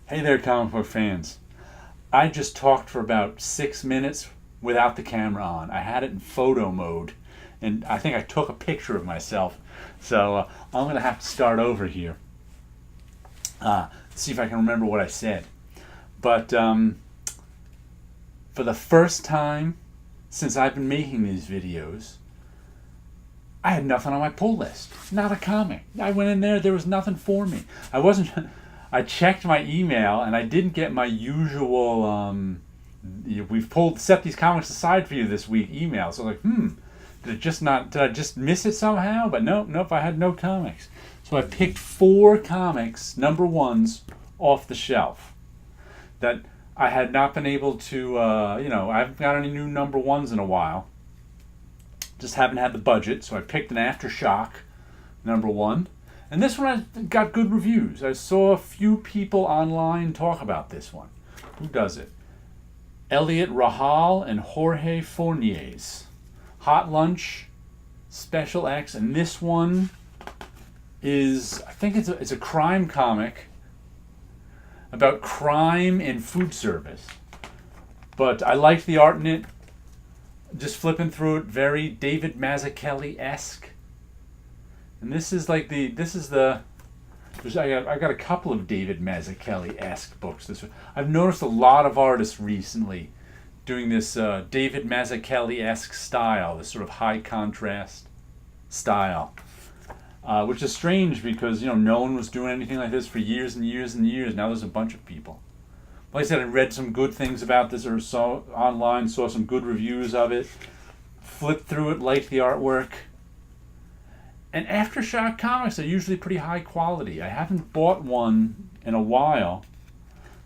Hey there, comic book fans. I just talked for about 6 minutes without the camera on. I had it in photo mode, and I think I took a picture of myself. So I'm going to have to start over here. See if I can remember what I said. But for the first time since I've been making these videos, I had nothing on my pull list. Not a comic. I went in there was nothing for me. I wasn't. I checked my email and I didn't get my usual. We've set these comics aside for you this week email. So like, did I just miss it somehow? But nope. I had no comics. So I picked 4 comics, number ones, off the shelf that I had not been able to. I haven't got any new number ones in a while. Just haven't had the budget, so I picked an Aftershock number one. And this one I got good reviews. I saw a few people online talk about this one. Who does it? Elliot Rahal and Jorge Fornes. Hot Lunch, Special X, and this one is, I think it's a crime comic about crime in food service. But I liked the art in it. Just flipping through it, very David Mazzucchelli-esque. And I got a couple of David Mazzucchelli-esque books. I've noticed a lot of artists recently doing this David Mazzucchelli-esque style, this sort of high contrast style, which is strange because no one was doing anything like this for years and years and years. Now there's a bunch of people. Like I said, I read some good things about this or saw online, saw some good reviews of it, flipped through it, liked the artwork. And Aftershock comics are usually pretty high quality. I haven't bought one in a while.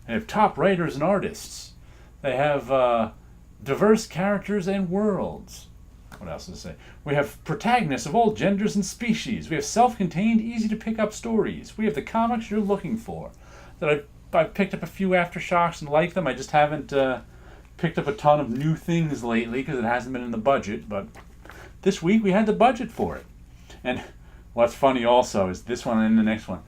They have top writers and artists. They have diverse characters and worlds. What else to say? We have protagonists of all genders and species. We have self-contained, easy-to-pick-up stories. We have the comics you're looking for. I've picked up a few Aftershocks and like them. I just haven't picked up a ton of new things lately because it hasn't been in the budget. But this week we had the budget for it. And what's funny also is this one and the next one.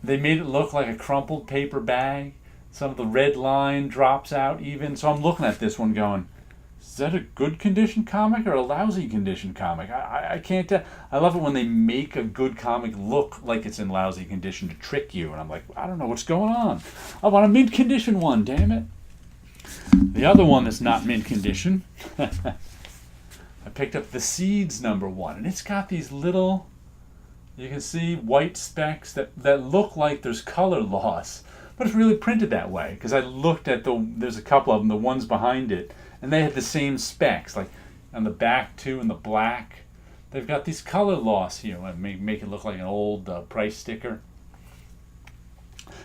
They made it look like a crumpled paper bag. Some of the red line drops out even. So I'm looking at this one going, is that a good condition comic or a lousy condition comic? I can't tell. I love it when they make a good comic look like it's in lousy condition to trick you. And I'm like, I don't know what's going on. I want a mint condition one, damn it. The other one that's not mint condition, I picked up The Seeds number one. And it's got these little, you can see white specks that look like there's color loss. But it's really printed that way. Because I looked at there's a couple of them, the ones behind it. And they had the same specs, like on the back too, and the black. They've got these color loss here, make it look like an old price sticker.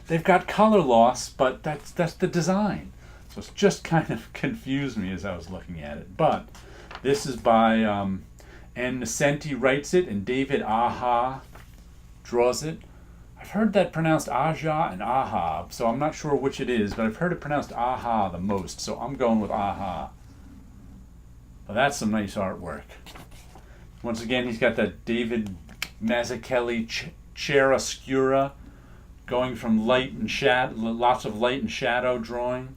They've got color loss, but that's the design. So it's just kind of confused me as I was looking at it. But this is by Ann Nocenti writes it, and David Aja draws it. I've heard that pronounced Aja and Aha, so I'm not sure which it is, but I've heard it pronounced Aha the most, so I'm going with Aha. But that's some nice artwork. Once again, he's got that David Mazzucchelli chiaroscura, going from light and shadow, lots of light and shadow drawing.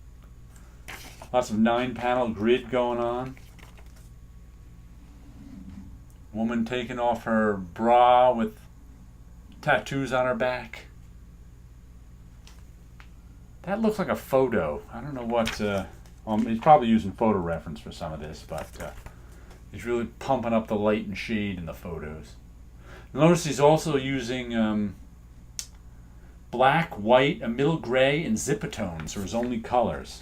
Lots of 9-panel grid going on. Woman taking off her bra with tattoos on her back. That looks like a photo. I don't know what. He's probably using photo reference for some of this, but he's really pumping up the light and shade in the photos. Notice he's also using black, white, a middle gray, and zipatones are his only colors.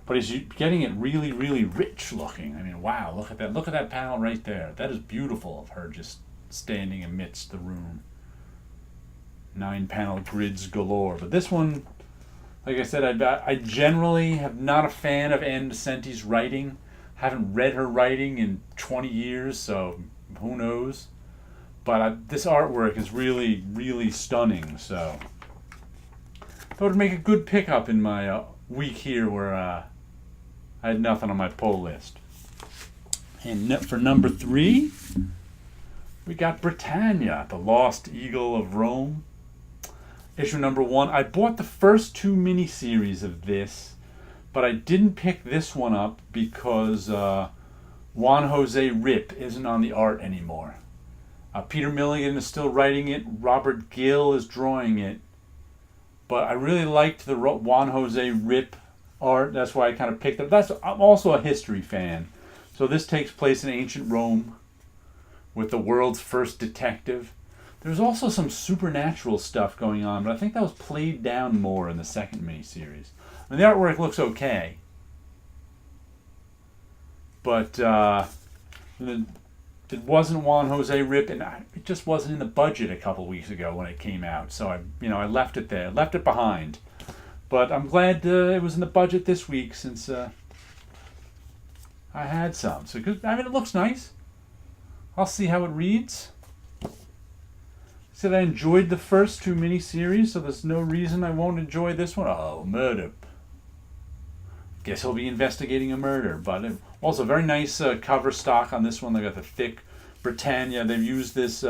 But he's getting it really, really rich looking. I mean, wow, look at that. Look at that panel right there. That is beautiful of her just standing amidst the room. 9-panel grids galore. But this one, like I said, I generally have not a fan of Ann Nocenti's writing. Haven't read her writing in 20 years, so who knows. But this artwork is really, really stunning. So I thought it would make a good pickup in my week here where I had nothing on my pull list. And for number 3, we got Britannia, the Lost Eagle of Rome. issue number 1. I bought the first 2 miniseries of this, but I didn't pick this one up because Juan Jose Rip isn't on the art anymore. Peter Milligan is still writing it. Robert Gill is drawing it. But I really liked the Juan Jose Rip art. That's why I kind of picked it up. I'm also a history fan. So this takes place in ancient Rome with the world's first detective. There's also some supernatural stuff going on, but I think that was played down more in the second miniseries. I mean, the artwork looks okay. But it wasn't Juan Jose Rip, and it just wasn't in the budget a couple weeks ago when it came out. So I left it there, left it behind. But I'm glad it was in the budget this week since I had some. So it looks nice. I'll see how it reads. Said I enjoyed the first 2 miniseries, so there's no reason I won't enjoy this one. Oh, murder. Guess he'll be investigating a murder. But also very nice cover stock on this one. They got the thick Britannia. They've used this,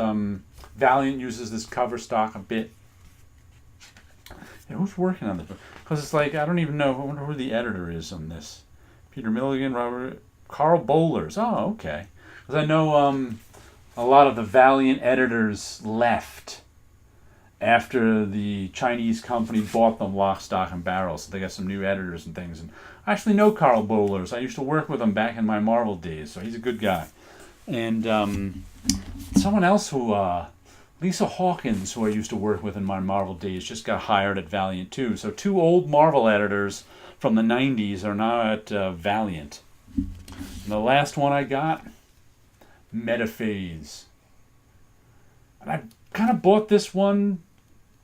Valiant uses this cover stock a bit. Yeah, who's working on this? Because it's like, I don't even know. I wonder who the editor is on this. Peter Milligan, Carl Bowlers. Oh, okay. Because I know a lot of the Valiant editors left after the Chinese company bought them lock, stock, and barrel. So they got some new editors and things. And I actually know Carl Bowlers. I used to work with him back in my Marvel days, so he's a good guy. And someone else who, Lisa Hawkins, who I used to work with in my Marvel days, just got hired at Valiant too. So 2 old Marvel editors from the 90s are now at Valiant. And the last one I got, Metaphase. And I kind of bought this one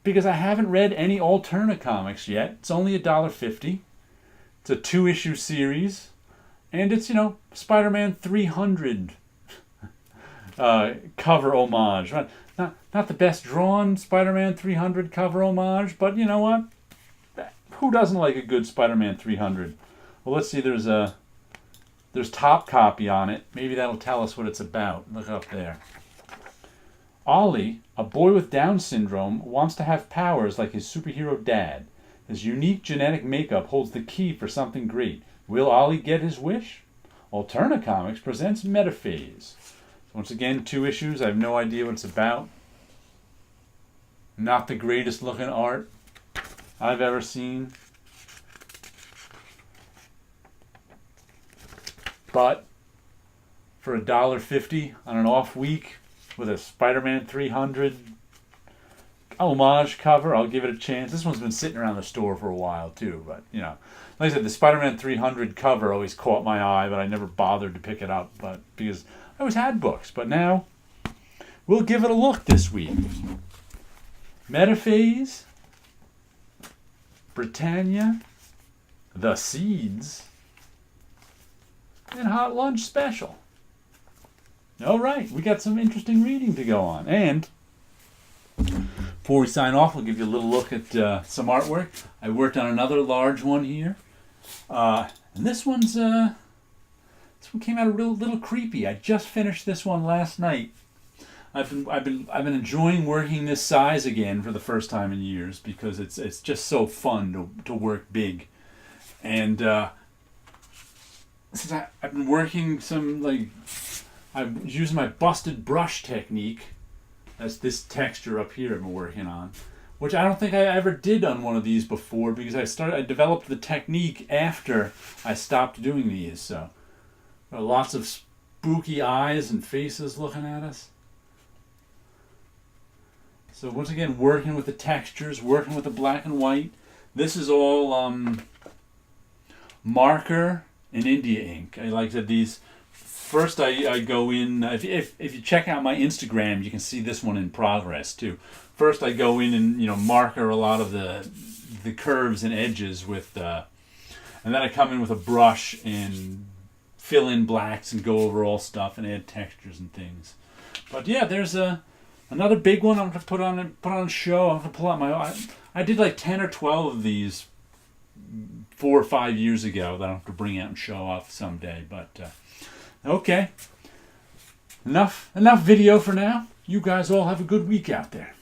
because I haven't read any Alterna comics yet. It's only $1.50. It's a 2-issue series. And it's, Spider-Man 300 cover homage. Not the best drawn Spider-Man 300 cover homage, but you know what? Who doesn't like a good Spider-Man 300? Well, let's see, there's top copy on it. Maybe that'll tell us what it's about. Look up there. Ollie, a boy with Down syndrome, wants to have powers like his superhero dad. His unique genetic makeup holds the key for something great. Will Ollie get his wish? Alterna Comics presents Metaphase. Once again, 2 issues. I have no idea what it's about. Not the greatest looking art I've ever seen. But for $1.50 on an off week with a Spider-Man 300 homage cover, I'll give it a chance. This one's been sitting around the store for a while too, but like I said, the Spider-Man 300 cover always caught my eye, but I never bothered to pick it up, but because I always had books. But now we'll give it a look this week. Metaphase, Britannia, The Seeds, and Hot Lunch Special. All right, we got some interesting reading to go on. And before we sign off, we'll give you a little look at some artwork. I worked on another large one here, and this one came out a little creepy. I just finished this one last night. I've been enjoying working this size again for the first time in years because it's just so fun to work big, and since I've been working I'm using my busted brush technique. That's this texture up here I've been working on, which I don't think I ever did on one of these before because I developed the technique after I stopped doing these. So lots of spooky eyes and faces looking at us. So once again, working with the textures, working with the black and white. This is all marker and India ink. Like I said, these. First, I go in. If you check out my Instagram, you can see this one in progress too. First, I go in and marker a lot of the curves and edges with, and then I come in with a brush and fill in blacks and go over all stuff and add textures and things. But yeah, there's another big one I'm going to put on a show. I'm going to pull out I did like 10 or 12 of these 4 or 5 years ago that I'll have to bring out and show off someday. But okay, enough video for now. You guys all have a good week out there.